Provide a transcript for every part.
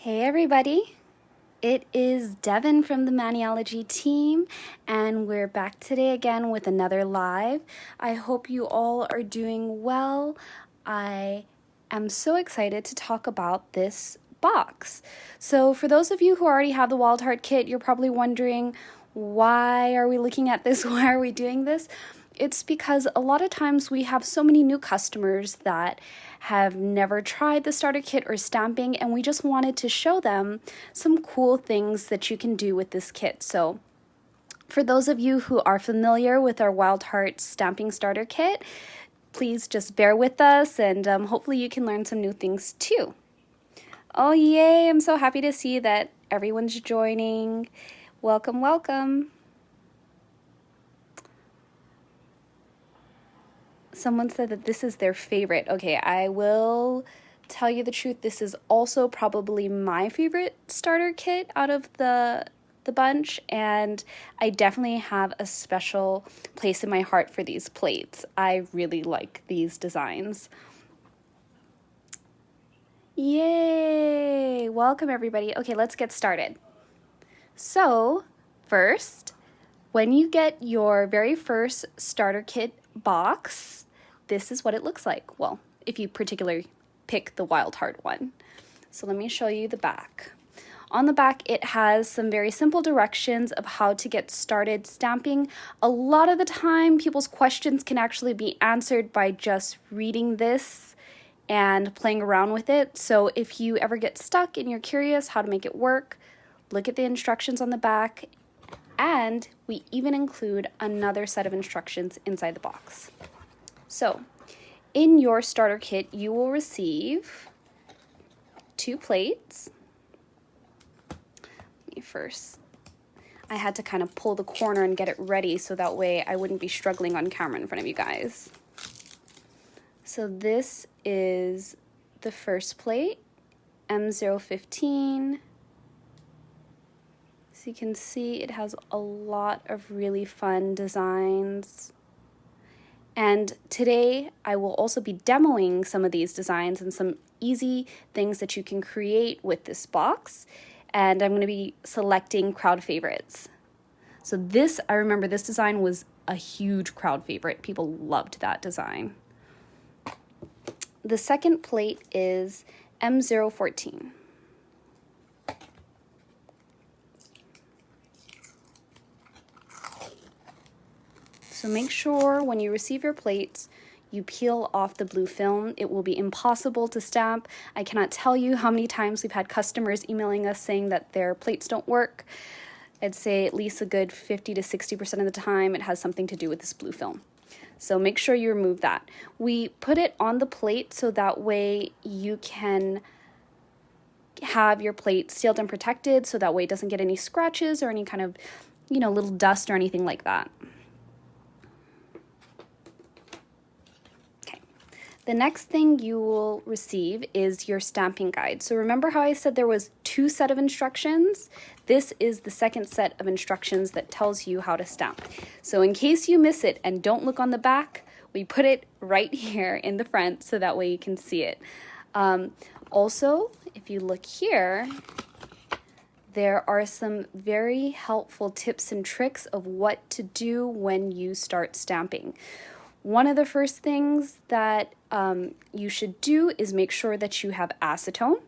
Hey everybody, it is Devon from the Maniology team, and we're back today again with another live. I hope you all are doing well. I am so excited to talk about this box. So for those of you who already have the Wild Heart kit, you're probably wondering, why are we looking at this? Why are we doing this? It's because a lot of times we have so many new customers that have never tried the starter kit or stamping, and we just wanted to show them some cool things that you can do with this kit. So for those of you who are familiar with our Wild Heart stamping starter kit, please just bear with us, and hopefully you can learn some new things too. Oh yay, I'm so happy to see that everyone's joining. Welcome, welcome. Someone said that this is their favorite. Okay, I will tell you the truth. This is also probably my favorite starter kit out of the bunch, and I definitely have a special place in my heart for these plates. I really like these designs. Yay! Welcome everybody. Okay, let's get started. So, first, when you get your very first starter kit box, this is what it looks like. Well, if you particularly pick the Wild Heart one. So let me show you the back. On the back, it has some very simple directions of how to get started stamping. A lot of the time, people's questions can actually be answered by just reading this and playing around with it. So if you ever get stuck and you're curious how to make it work, look at the instructions on the back, and we even include another set of instructions inside the box. So, in your starter kit, you will receive 2 plates. I had to kind of pull the corner and get it ready so that way I wouldn't be struggling on camera in front of you guys. So this is the first plate, M015. So you can see it has a lot of really fun designs. And today I will also be demoing some of these designs and some easy things that you can create with this box. And I'm going to be selecting crowd favorites. So this, I remember this design was a huge crowd favorite. People loved that design. The second plate is M014. So make sure when you receive your plates, you peel off the blue film. It will be impossible to stamp. I cannot tell you how many times we've had customers emailing us saying that their plates don't work. I'd say at least a good 50 to 60% of the time it has something to do with this blue film. So make sure you remove that. We put it on the plate so that way you can have your plate sealed and protected, so that way it doesn't get any scratches or any kind of, little dust or anything like that. The next thing you will receive is your stamping guide. So remember how I said there was 2 sets of instructions? This is the second set of instructions that tells you how to stamp. So in case you miss it and don't look on the back, we put it right here in the front so that way you can see it. Also, if you look here, there are some very helpful tips and tricks of what to do when you start stamping. One of the first things that you should do is make sure that you have acetone.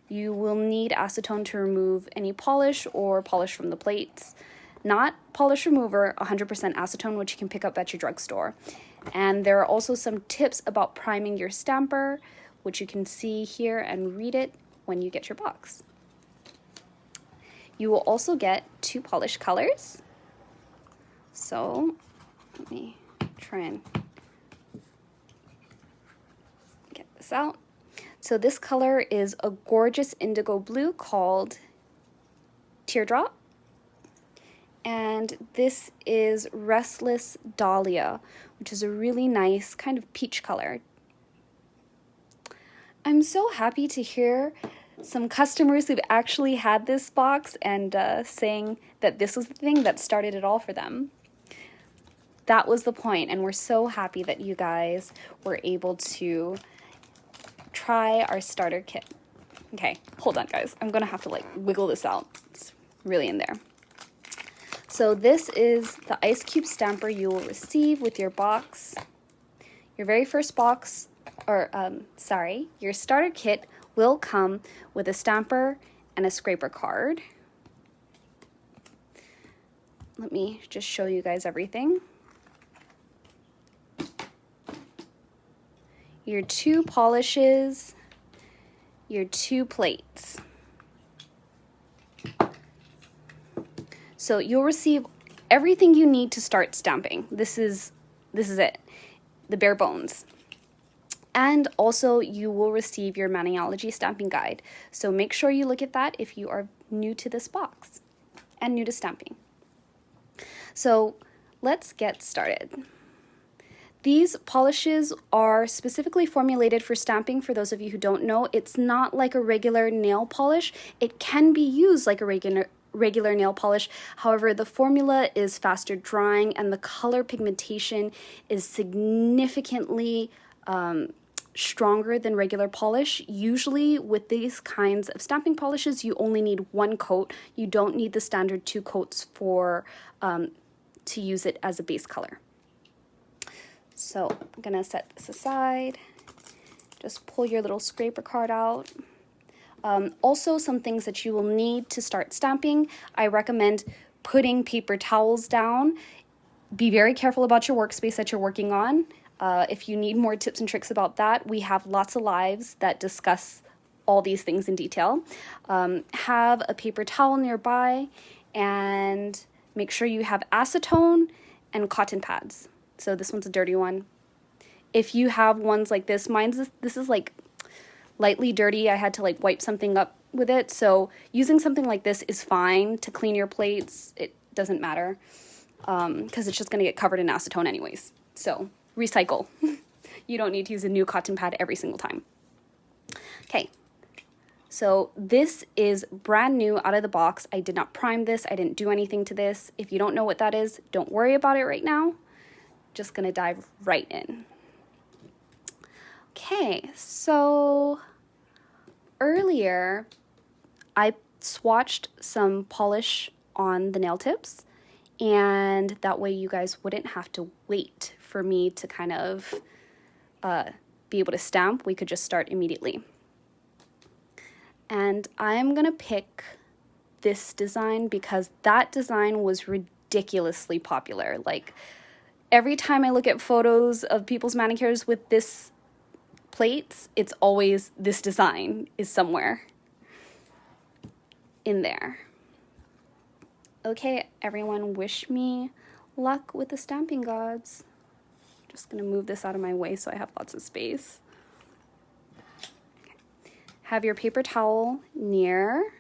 You will need acetone to remove any polish or polish from the plates. Not polish remover, 100% acetone, which you can pick up at your drugstore. And there are also some tips about priming your stamper, which you can see here and read it when you get your box. You will also get 2 polish colors. So let me try and get this out. So this color is a gorgeous indigo blue called Teardrop, and this is Restless Dahlia, which is a really nice kind of peach color. I'm so happy to hear some customers who've actually had this box and saying that this was the thing that started it all for them. That was the point, and we're so happy that you guys were able to try our starter kit. Okay, hold on guys. I'm gonna have to like wiggle this out. It's really in there. So this is the ice cube stamper you will receive with your box. Your very first box, or your starter kit will come with a stamper and a scraper card. Let me just show you guys everything. Your 2 polishes, your 2 plates. So you'll receive everything you need to start stamping. This is it, the bare bones. And also you will receive your Maniology stamping guide. So make sure you look at that if you are new to this box and new to stamping. So let's get started. These polishes are specifically formulated for stamping. For those of you who don't know, it's not like a regular nail polish. It can be used like a regular nail polish. However, the formula is faster drying and the color pigmentation is significantly stronger than regular polish. Usually with these kinds of stamping polishes, you only need 1 coat. You don't need the standard 2 coats for to use it as a base color. So I'm gonna set this aside. Just pull your little scraper card out. Also, some things that you will need to start stamping. I recommend putting paper towels down. Be very careful about your workspace that you're working on. If you need more tips and tricks about that, we have lots of lives that discuss all these things in detail. Have a paper towel nearby and make sure you have acetone and cotton pads. So this one's a dirty one. If you have ones like this, this is like lightly dirty. I had to like wipe something up with it. So using something like this is fine to clean your plates. It doesn't matter because it's just going to get covered in acetone anyways. So recycle. You don't need to use a new cotton pad every single time. Okay. So this is brand new out of the box. I did not prime this. I didn't do anything to this. If you don't know what that is, don't worry about it right now. Just gonna dive right in. Okay, so earlier I swatched some polish on the nail tips, and that way you guys wouldn't have to wait for me to kind of be able to stamp. We could just start immediately. And I'm gonna pick this design because that design was ridiculously popular. Like, every time I look at photos of people's manicures with this plates, it's always this design is somewhere in there. Okay, everyone, wish me luck with the stamping gods. Just gonna move this out of my way so I have lots of space. Have your paper towel near.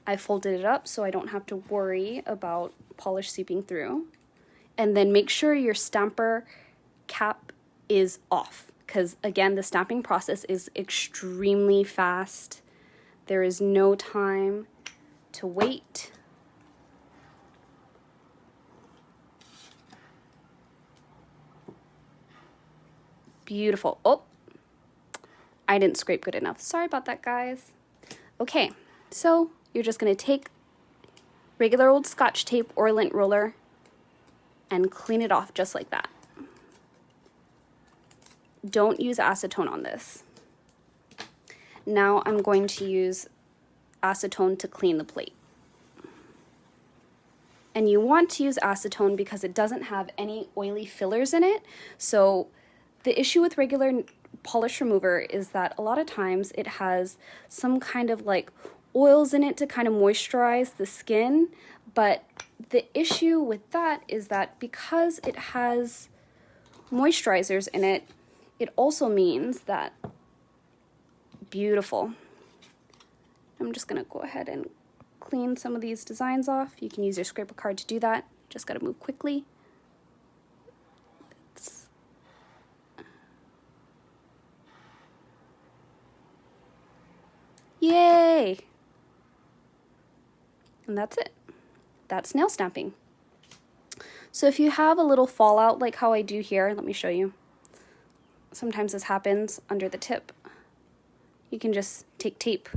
I folded it up so I don't have to worry about polish seeping through. And then make sure your stamper cap is off, because again, the stamping process is extremely fast. There is no time to wait. Beautiful. Oh, I didn't scrape good enough. Sorry about that, guys. Okay, so you're just gonna take regular old Scotch tape or lint roller and clean it off just like that. Don't use acetone on this. Now I'm going to use acetone to clean the plate. And you want to use acetone because it doesn't have any oily fillers in it. So the issue with regular polish remover is that a lot of times it has some kind of like oils in it to kind of moisturize the skin, but the issue with that is that because it has moisturizers in it, it also means that, beautiful. I'm just gonna go ahead and clean some of these designs off. You can use your scraper card to do that. Just gotta move quickly. Yay! And that's it. That's nail stamping. So if you have a little fallout like how I do here, let me show you. Sometimes this happens under the tip. You can just take tape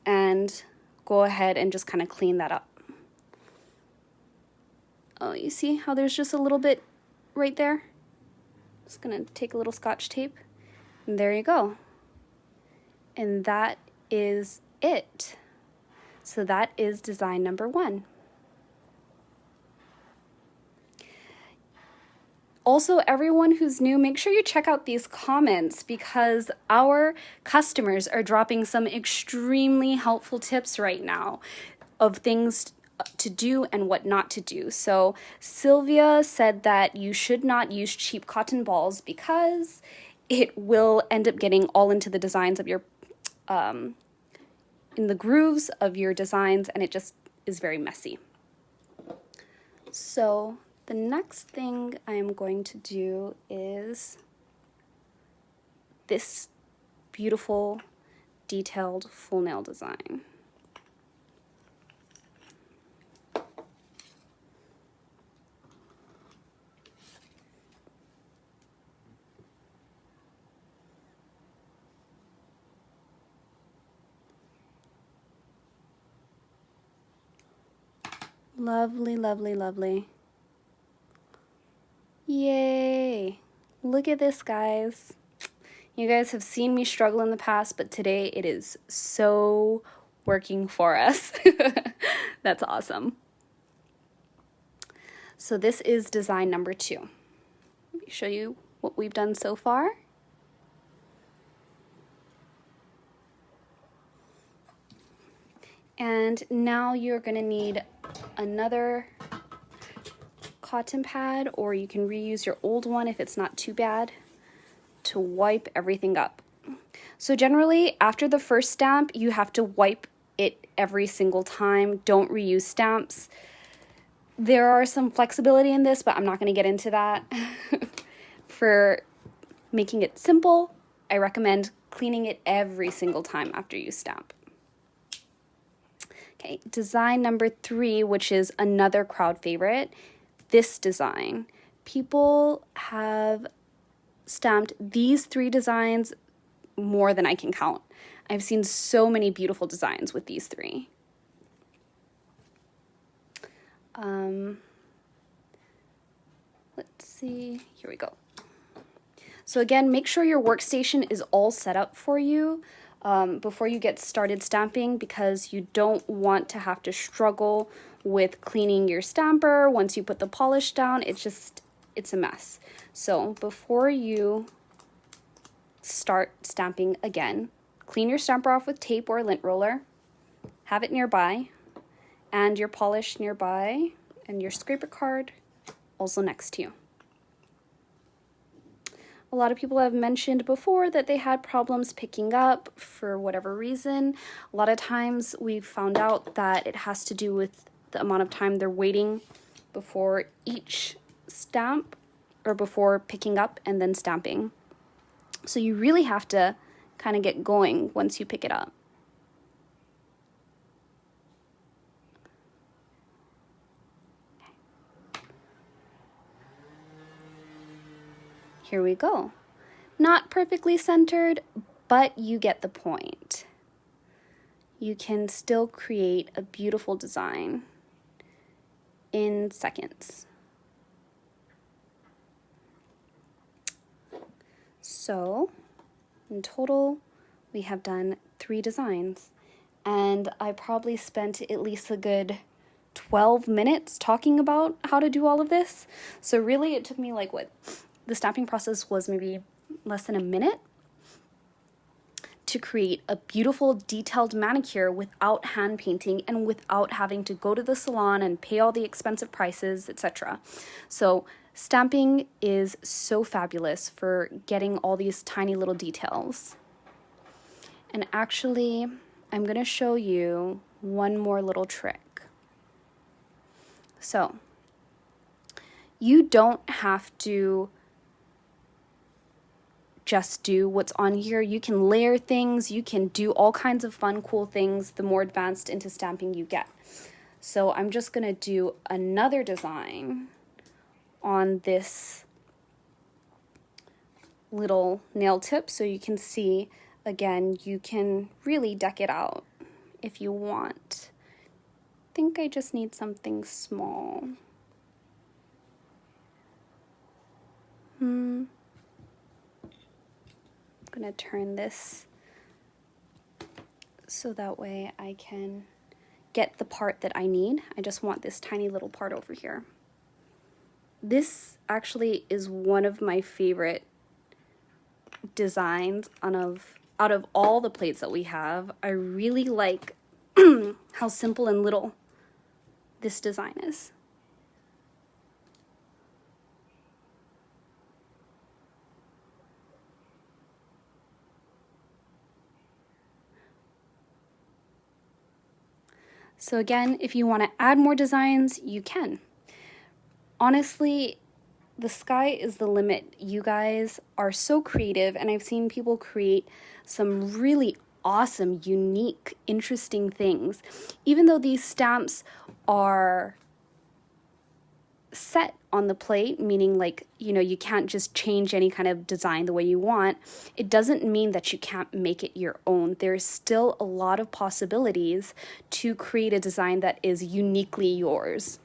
and go ahead and just kind of clean that up. Oh, you see how there's just a little bit right there? Just gonna take a little Scotch tape, and there you go. And that is it. So that is design number 1. Also, everyone who's new, make sure you check out these comments because our customers are dropping some extremely helpful tips right now of things to do and what not to do. So Sylvia said that you should not use cheap cotton balls because it will end up getting all into the designs of your, in the grooves of your designs, and it just is very messy. So the next thing I am going to do is this beautiful detailed full nail design. Lovely, lovely, lovely. Yay! Look at this, guys. You guys have seen me struggle in the past, but today it is so working for us. That's awesome. So this is design number 2. Let me show you what we've done so far. And now you're going to need another cotton pad, or you can reuse your old one if it's not too bad, to wipe everything up. So generally, after the first stamp, you have to wipe it every single time. Don't reuse stamps. There are some flexibility in this, but I'm not going to get into that. For making it simple, I recommend cleaning it every single time after you stamp. Okay, design number 3, which is another crowd favorite. This design. People have stamped these 3 designs more than I can count. I've seen so many beautiful designs with these 3. Let's see, here we go. So again, make sure your workstation is all set up for you before you get started stamping, because you don't want to have to struggle with cleaning your stamper. Once you put the polish down, it's a mess. So before you start stamping again, clean your stamper off with tape or a lint roller, have it nearby, and your polish nearby, and your scraper card also next to you. A lot of people have mentioned before that they had problems picking up for whatever reason. A lot of times we've found out that it has to do with the amount of time they're waiting before each stamp, or before picking up and then stamping. So you really have to kind of get going once you pick it up. Here we go. Not perfectly centered, but you get the point. You can still create a beautiful design in seconds. So, in total, we have done 3 designs, and I probably spent at least a good 12 minutes talking about how to do all of this. So really, it took me like the stamping process was maybe less than a minute to create a beautiful detailed manicure without hand painting and without having to go to the salon and pay all the expensive prices, etc. So stamping is so fabulous for getting all these tiny little details. And actually, I'm going to show you one more little trick. So you don't have to just do what's on here. You can layer things, you can do all kinds of fun, cool things the more advanced into stamping you get. So I'm just going to do another design on this little nail tip so you can see, again, you can really deck it out if you want. I think I just need something small. I'm gonna turn this so that way I can get the part that I need. I just want this tiny little part over here. This actually is one of my favorite designs out of all the plates that we have. I really like how simple and little this design is. So again, if you want to add more designs, you can. Honestly, the sky is the limit. You guys are so creative, and I've seen people create some really awesome, unique, interesting things. Even though these stamps are set on the plate, meaning like, you know, you can't just change any kind of design the way you want, it doesn't mean that you can't make it your own. There's still a lot of possibilities to create a design that is uniquely yours.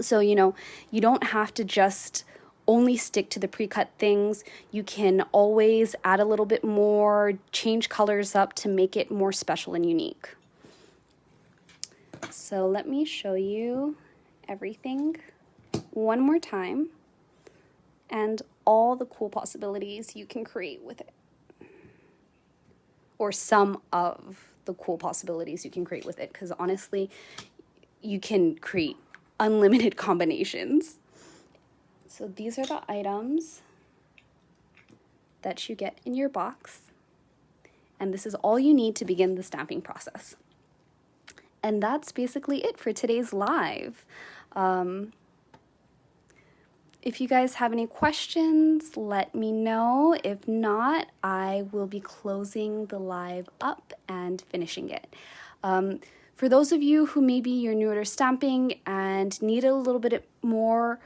So, you know, you don't have to just only stick to the pre-cut things. You can always add a little bit more, change colors up to make it more special and unique. So let me show you everything one more time and all the cool possibilities you can create with it, or some of the cool possibilities you can create with it, because honestly, you can create unlimited combinations. So these are the items that you get in your box, and this is all you need to begin the stamping process. And that's basically it for today's live. If you guys have any questions, let me know. If not, I will be closing the live up and finishing it. For those of you who maybe you're newer to stamping and need a little bit more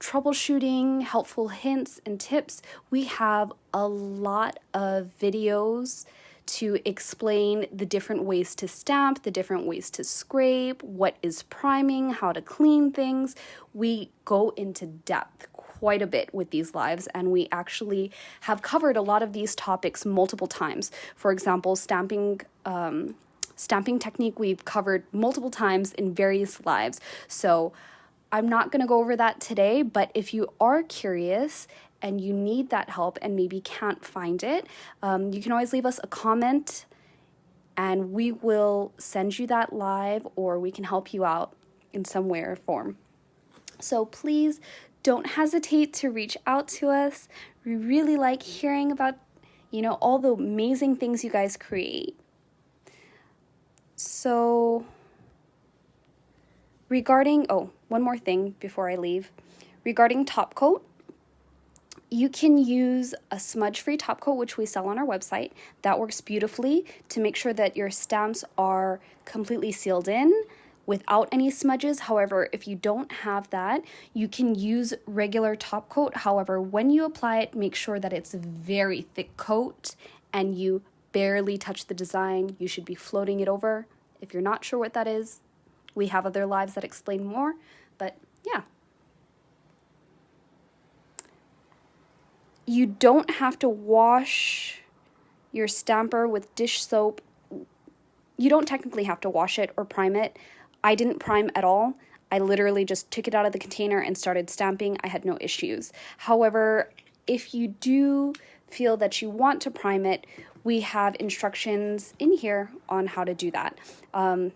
troubleshooting, helpful hints and tips, we have a lot of videos to explain the different ways to stamp, the different ways to scrape, what is priming, how to clean things. We go into depth quite a bit with these lives, and we actually have covered a lot of these topics multiple times. For example, stamping technique we've covered multiple times in various lives. So I'm not going to go over that today, but if you are curious and you need that help and maybe can't find it, you can always leave us a comment and we will send you that live, or we can help you out in some way or form. So please don't hesitate to reach out to us. We really like hearing about, you know, all the amazing things you guys create. So regarding, one more thing before I leave. Regarding top coat, you can use a smudge-free top coat, which we sell on our website. That works beautifully to make sure that your stamps are completely sealed in without any smudges. However, if you don't have that, you can use regular top coat. However, when you apply it, make sure that it's a very thick coat and you barely touch the design. You should be floating it over. If you're not sure what that is, we have other lives that explain more, but yeah. You don't have to wash your stamper with dish soap. You don't technically have to wash it or prime it. I didn't prime at all. I literally just took it out of the container and started stamping. I had no issues. However, if you do feel that you want to prime it, we have instructions in here on how to do that. And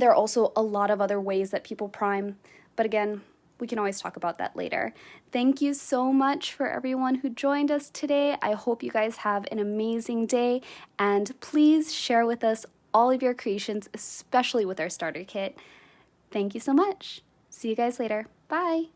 there are also a lot of other ways that people prime, but again, we can always talk about that later. Thank you so much for everyone who joined us today. I hope you guys have an amazing day, and please share with us all of your creations, especially with our starter kit. Thank you so much. See you guys later. Bye.